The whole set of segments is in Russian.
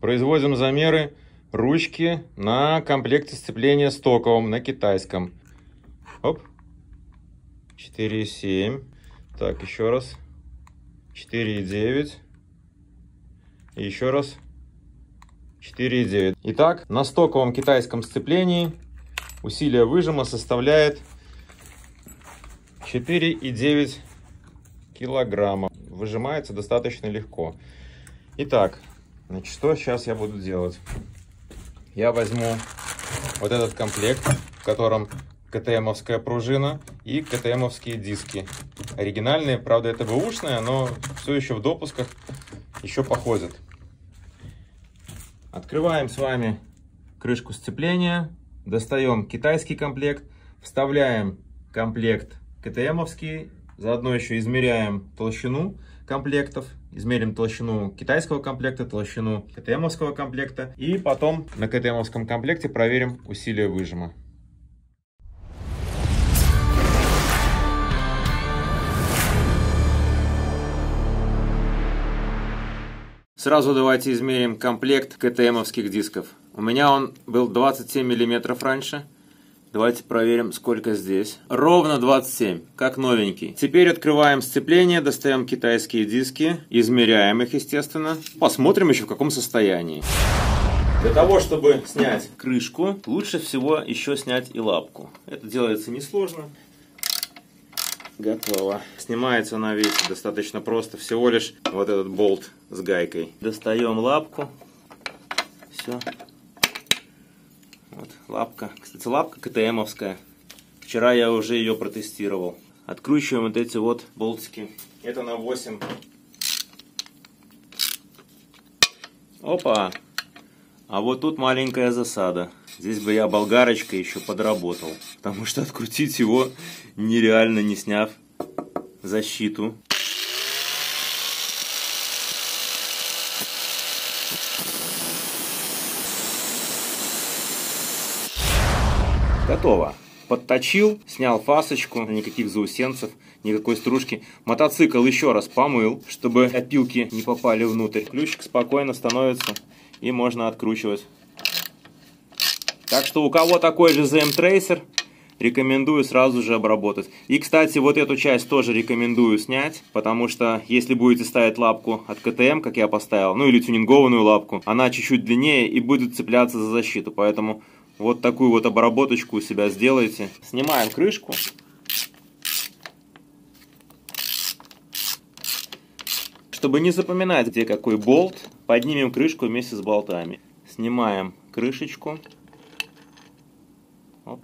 Производим замеры ручки на комплекте сцепления стоковом, на китайском. Оп. 4,7. Так, еще раз. 4,9. И еще раз. 4,9. Итак, на стоковом китайском сцеплении усилие выжима составляет 4,9 килограмма. Выжимается достаточно легко. Итак, значит, что сейчас я буду делать? Я возьму вот этот комплект, в котором КТМовская пружина и КТМовские диски. Оригинальные, правда, это бэушные, но все еще в допусках еще походят. Открываем с вами крышку сцепления, достаем китайский комплект, вставляем комплект КТМовский, заодно еще измеряем толщину комплектов, измерим толщину китайского комплекта, толщину КТМовского комплекта, и потом на КТМовском комплекте проверим усилие выжима. Сразу давайте измерим комплект КТМовских дисков. У меня он был 27 мм раньше. Давайте проверим, сколько здесь. Ровно 27, как новенький. Теперь открываем сцепление, достаем китайские диски, измеряем их, естественно. Посмотрим еще, в каком состоянии. Для того, чтобы снять крышку, лучше всего еще снять и лапку. Это делается несложно. Готово. Снимается она, видите, достаточно просто. Всего лишь вот этот болт с гайкой. Достаем лапку. Все. Вот лапка. Кстати, лапка КТМовская. Вчера я уже ее протестировал. Откручиваем вот эти вот болтики. Это на 8. Опа! А вот тут маленькая засада. Здесь бы я болгарочкой еще подработал. Потому что открутить его нереально, не сняв защиту. Готово. Подточил, снял фасочку, никаких заусенцев, никакой стружки. Мотоцикл еще раз помыл, чтобы опилки не попали внутрь. Ключик спокойно становится и можно откручивать. Так что у кого такой же ZM Tracer, рекомендую сразу же обработать. И, кстати, вот эту часть тоже рекомендую снять, потому что если будете ставить лапку от КТМ, как я поставил, ну или тюнингованную лапку, она чуть-чуть длиннее и будет цепляться за защиту. Поэтому вот такую вот обработочку у себя сделайте. Снимаем крышку. Чтобы не запоминать, где какой болт, поднимем крышку вместе с болтами. Снимаем крышечку. Оп.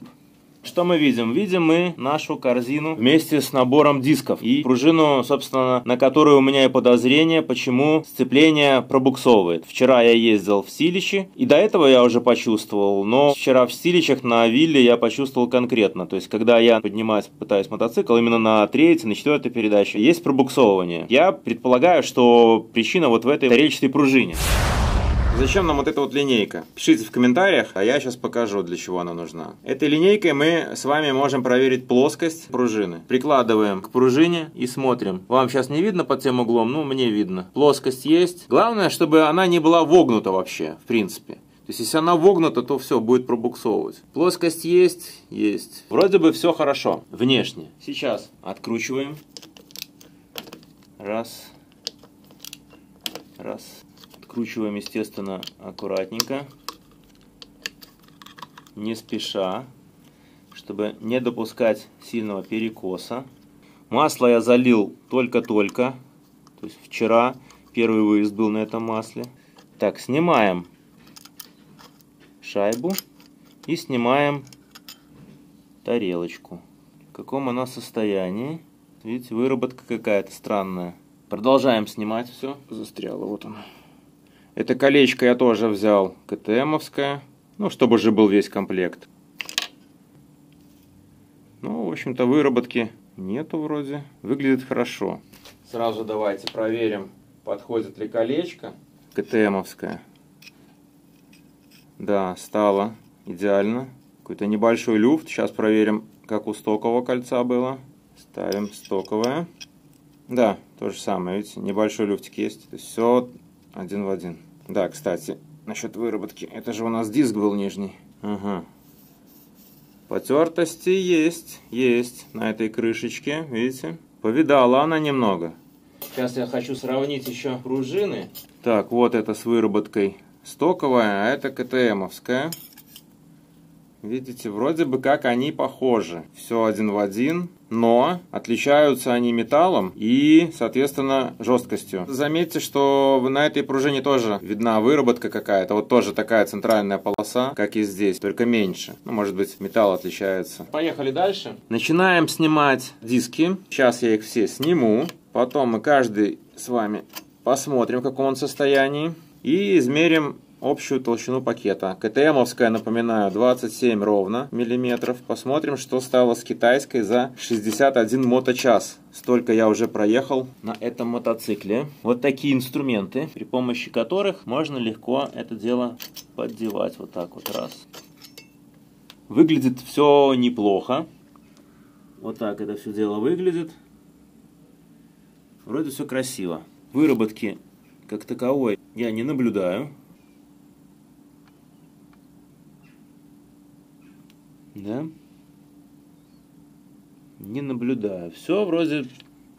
Что мы видим? Видим мы нашу корзину вместе с набором дисков и пружину, собственно, на которую у меня и подозрение, почему сцепление пробуксовывает. Вчера я ездил в Силичи, и до этого я уже почувствовал, но вчера в Силичах на вилле я почувствовал конкретно. То есть, когда я поднимаюсь, пытаюсь мотоцикл, именно на третьей, на четвертой передаче, есть пробуксовывание. Я предполагаю, что причина вот в этой тарельчатой пружине. Зачем нам вот эта вот линейка? Пишите в комментариях, а я сейчас покажу, для чего она нужна. Этой линейкой мы с вами можем проверить плоскость пружины. Прикладываем к пружине и смотрим. Вам сейчас не видно под тем углом, ну мне видно. Плоскость есть. Главное, чтобы она не была вогнута вообще, в принципе. То есть, если она вогнута, то все, будет пробуксовывать. Плоскость есть, есть. Вроде бы все хорошо, внешне. Сейчас откручиваем. Раз. Раз. Откручиваем, естественно, аккуратненько, не спеша, чтобы не допускать сильного перекоса. Масло я залил только-только, то есть вчера первый выезд был на этом масле. Так, снимаем шайбу и снимаем тарелочку. В каком она состоянии? Видите, выработка какая-то странная. Продолжаем снимать все. Застряло, вот оно. Это колечко я тоже взял КТМовское, ну, чтобы же был весь комплект. Ну, в общем-то, выработки нету вроде. Выглядит хорошо. Сразу давайте проверим, подходит ли колечко КТМовское. Да, стало идеально. Какой-то небольшой люфт. Сейчас проверим, как у стокового кольца было. Ставим стоковое. Да, то же самое, видите, небольшой люфтик есть. То есть все один в один. Да, кстати, насчет выработки. Это же у нас диск был нижний. Ага. Потертости есть на этой крышечке, видите? Повидала она немного. Сейчас я хочу сравнить еще пружины. Так, вот это с выработкой стоковая, а это КТМовская. Видите, вроде бы как они похожи. Все один в один, но отличаются они металлом и, соответственно, жесткостью. Заметьте, что на этой пружине тоже видна выработка какая-то. Вот тоже такая центральная полоса, как и здесь, только меньше. Ну, может быть, металл отличается. Поехали дальше. Начинаем снимать диски. Сейчас я их все сниму. Потом мы каждый с вами посмотрим, в каком он состоянии. И измерим общую толщину пакета. КТМовская, напоминаю, 27 ровно миллиметров. Посмотрим, что стало с китайской за 61 моточас. Столько я уже проехал на этом мотоцикле. Вот такие инструменты, при помощи которых можно легко это дело поддевать. Вот так вот раз. Выглядит все неплохо. Вот так это все дело выглядит. Вроде все красиво. Выработки как таковой я не наблюдаю. Да? Не наблюдаю. Все вроде,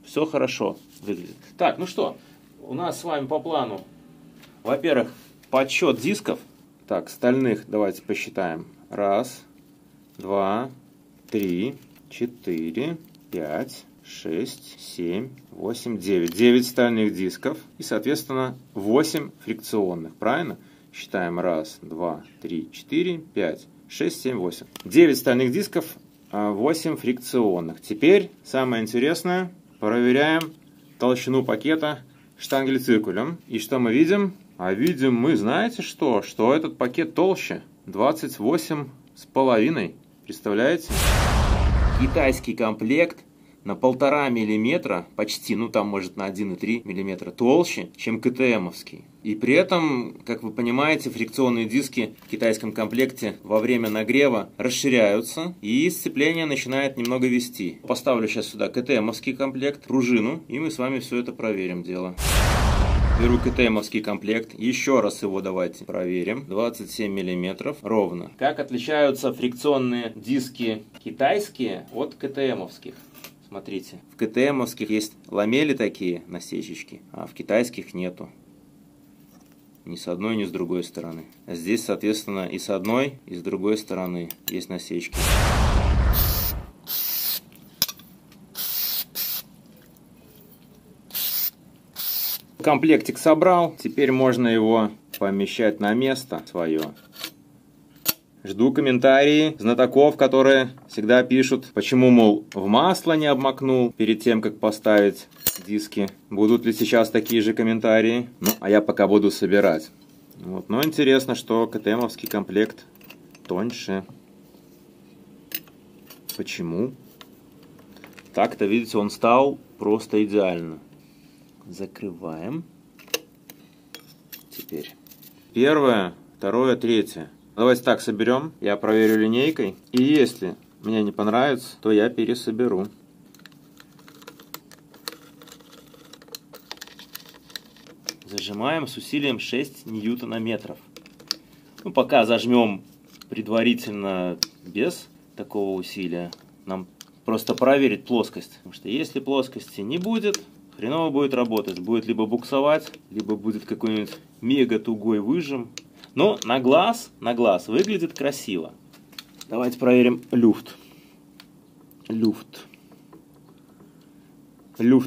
все хорошо выглядит. Так, ну что, у нас с вами по плану, во-первых, подсчет дисков. Так, стальных давайте посчитаем. 1, 2, 3, 4, 5, 6, 7, 8, 9. 9 стальных дисков и, соответственно, 8 фрикционных. Правильно? Считаем 1, 2, 3, 4, 5. 6, 7, 8. 9 стальных дисков, 8 фрикционных. Теперь самое интересное. Проверяем толщину пакета штангель-циркулем. И что мы видим? А видим мы, знаете что? Что этот пакет толще. 28,5. Представляете? Китайский комплект на 1,5 миллиметра, почти, ну там может на 1,3 миллиметра толще, чем КТМовский. И при этом, как вы понимаете, фрикционные диски в китайском комплекте во время нагрева расширяются и сцепление начинает немного вести. Поставлю сейчас сюда КТМовский комплект, пружину, и мы с вами все это проверим дело. Беру КТМовский комплект, еще раз его давайте проверим. 27 миллиметров ровно. Как отличаются фрикционные диски китайские от КТМовских? Смотрите, в КТМовских есть ламели такие, насечечки, а в китайских нету. Ни с одной, ни с другой стороны. А здесь, соответственно, и с одной, и с другой стороны есть насечки. Комплектик собрал, теперь можно его помещать на место свое. Жду комментарии знатоков, которые всегда пишут, почему, мол, в масло не обмакнул перед тем, как поставить диски. Будут ли сейчас такие же комментарии? Ну, а я пока буду собирать. Вот. Но интересно, что КТМовский комплект тоньше. Почему? Так-то, видите, он стал просто идеально. Закрываем. Теперь первое, второе, третье. Давайте так соберем. Я проверю линейкой. И если мне не понравится, то я пересоберу. Зажимаем с усилием 6 ньютонометров. Ну, пока зажмем предварительно без такого усилия. Нам просто проверить плоскость. Потому что если плоскости не будет, хреново будет работать. Будет либо буксовать, либо будет какой-нибудь мега тугой выжим. Но на глаз выглядит красиво. Давайте проверим люфт. Люфт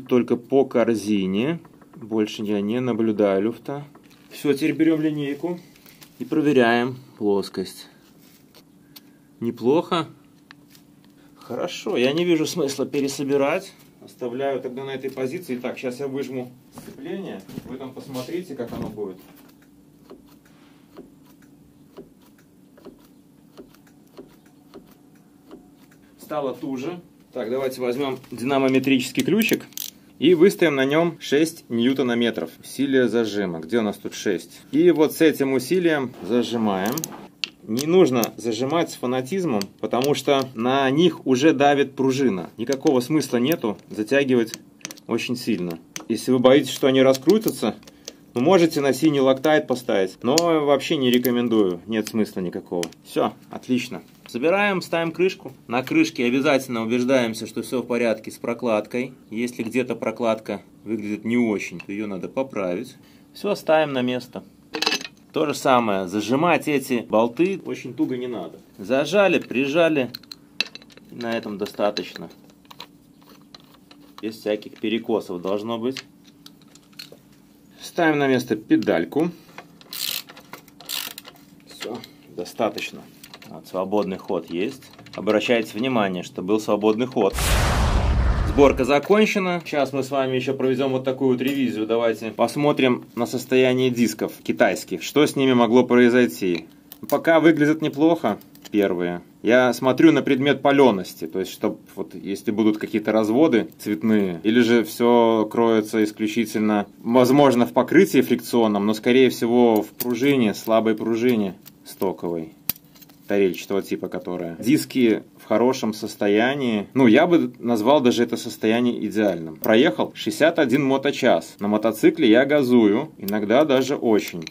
только по корзине. Больше я не наблюдаю люфта. Все, теперь берем линейку и проверяем плоскость. Неплохо. Хорошо, я не вижу смысла пересобирать. Оставляю тогда на этой позиции. Так, сейчас я выжму сцепление. Вы там посмотрите, как оно будет. Стало туже. Так, давайте возьмем динамометрический ключик и выставим на нем 6 ньютонометров. Усилие зажима. Где у нас тут 6? И вот с этим усилием зажимаем. Не нужно зажимать с фанатизмом, потому что на них уже давит пружина. Никакого смысла нету затягивать очень сильно. Если вы боитесь, что они раскрутятся, Ну, можете на синий локтайт поставить, но вообще не рекомендую, нет смысла никакого. Все, отлично. Собираем, ставим крышку. На крышке обязательно убеждаемся, что все в порядке с прокладкой. Если где-то прокладка выглядит не очень, то ее надо поправить. Все, ставим на место. То же самое, зажимать эти болты очень туго не надо. Зажали, прижали, на этом достаточно. Без всяких перекосов должно быть. Ставим на место педальку. Все, достаточно. Вот, свободный ход есть. Обращайте внимание, что был свободный ход. Сборка закончена. Сейчас мы с вами еще проведем вот такую вот ревизию. Давайте посмотрим на состояние дисков китайских. Что с ними могло произойти? Пока выглядят неплохо первые. Я смотрю на предмет палености. То есть, чтобы вот если будут какие-то разводы цветные, или же все кроется исключительно, возможно, в покрытии фрикционном, но скорее всего в пружине, слабой пружине стоковой. Тарельчатого типа, которая. Диски в хорошем состоянии. Ну, я бы назвал даже это состояние идеальным. Проехал 61 моточас. На мотоцикле я газую. Иногда даже очень.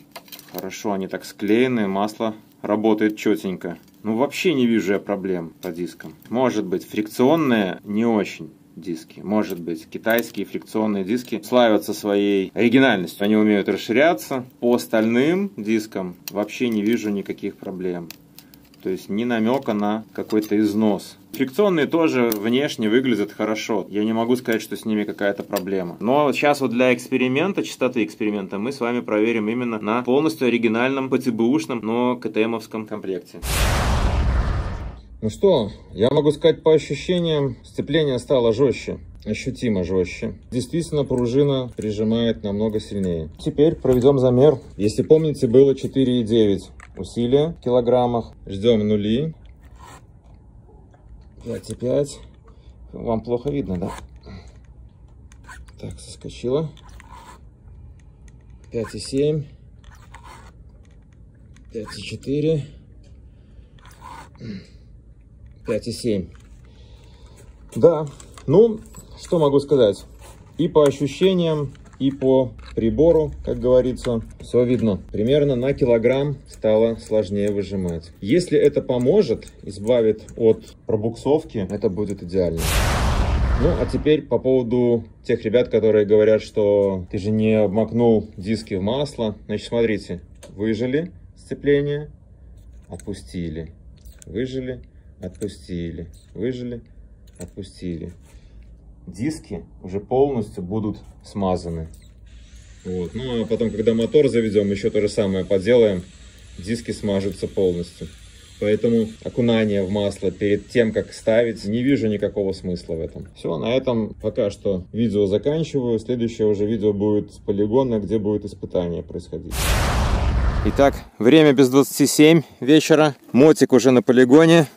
Хорошо, они так склеены. Масло работает четенько. Ну, вообще не вижу я проблем по дискам. Может быть, фрикционные не очень диски. Может быть, китайские фрикционные диски славятся своей оригинальностью. Они умеют расширяться. По остальным дискам вообще не вижу никаких проблем. То есть ни намека на какой-то износ. Фрикционные тоже внешне выглядят хорошо. Я не могу сказать, что с ними какая-то проблема. Но сейчас вот для эксперимента, чистоты эксперимента, мы с вами проверим именно на полностью оригинальном ПТБУшном, но КТМовском комплекте. Ну что, я могу сказать по ощущениям, сцепление стало жестче. Ощутимо жестче. Действительно, пружина прижимает намного сильнее. Теперь проведем замер. Если помните, было 4,9 усилия в килограммах. Ждем нули. 5,5. Вам плохо видно, да? Так, соскочило. 5,7. 5,4. 5,7. Да, ну, что могу сказать? И по ощущениям, и по прибору, как говорится, все видно. Примерно на килограмм стало сложнее выжимать. Если это поможет, избавит от пробуксовки, это будет идеально. Ну, а теперь по поводу тех ребят, которые говорят, что ты же не обмакнул диски в масло. Значит, смотрите, выжали сцепление, отпустили, выжали, отпустили, выжали, отпустили. Диски уже полностью будут смазаны. Вот. Ну а потом, когда мотор заведем, еще то же самое поделаем. Диски смажутся полностью. Поэтому окунание в масло перед тем, как ставить, не вижу никакого смысла в этом. Все, на этом пока что видео заканчиваю. Следующее уже видео будет с полигона, где будет испытание происходить. Итак, время без 27 вечера. Мотик уже на полигоне.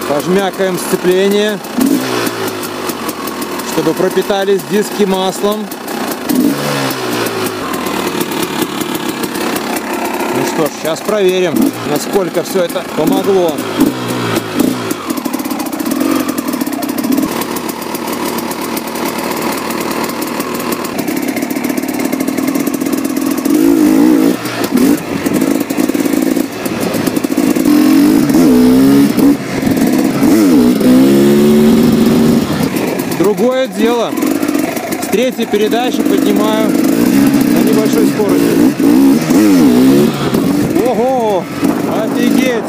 Пожмякаем сцепление, чтобы пропитались диски маслом. Ну что ж, сейчас проверим, насколько все это помогло. Другое дело, с третьей передачи поднимаю на небольшой скорости. Ого, офигеть!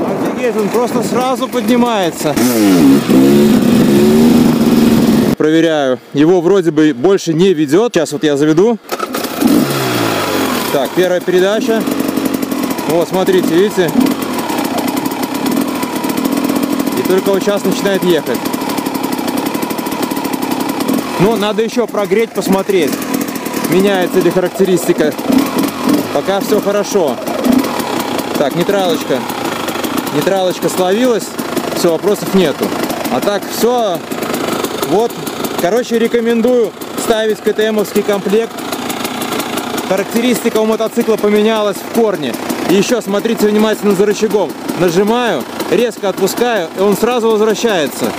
Офигеть, он просто сразу поднимается. Проверяю, его вроде бы больше не ведет. Сейчас вот я заведу. Так, первая передача. Вот, смотрите, видите? И только вот сейчас начинает ехать. Но надо еще прогреть, посмотреть, меняется ли характеристика. Пока все хорошо. Так, нейтралочка. Нейтралочка словилась. Все, вопросов нету. А так все Вот, короче, рекомендую ставить КТМовский комплект. Характеристика у мотоцикла поменялась в корне. И еще смотрите внимательно за рычагом. Нажимаю, резко отпускаю, и он сразу возвращается.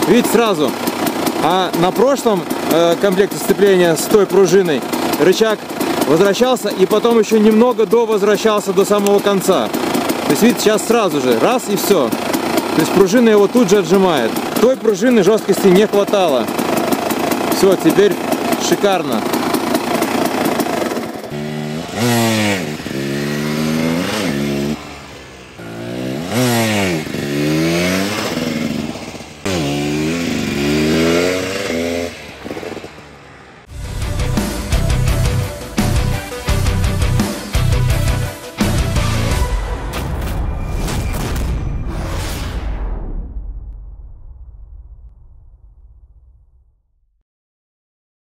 Видите, сразу. А на прошлом комплекте сцепления с той пружиной рычаг возвращался и потом еще немного возвращался до самого конца. То есть, видите, сейчас сразу же, раз и все. То есть пружина его тут же отжимает. Той пружины жесткости не хватало. Все, теперь шикарно.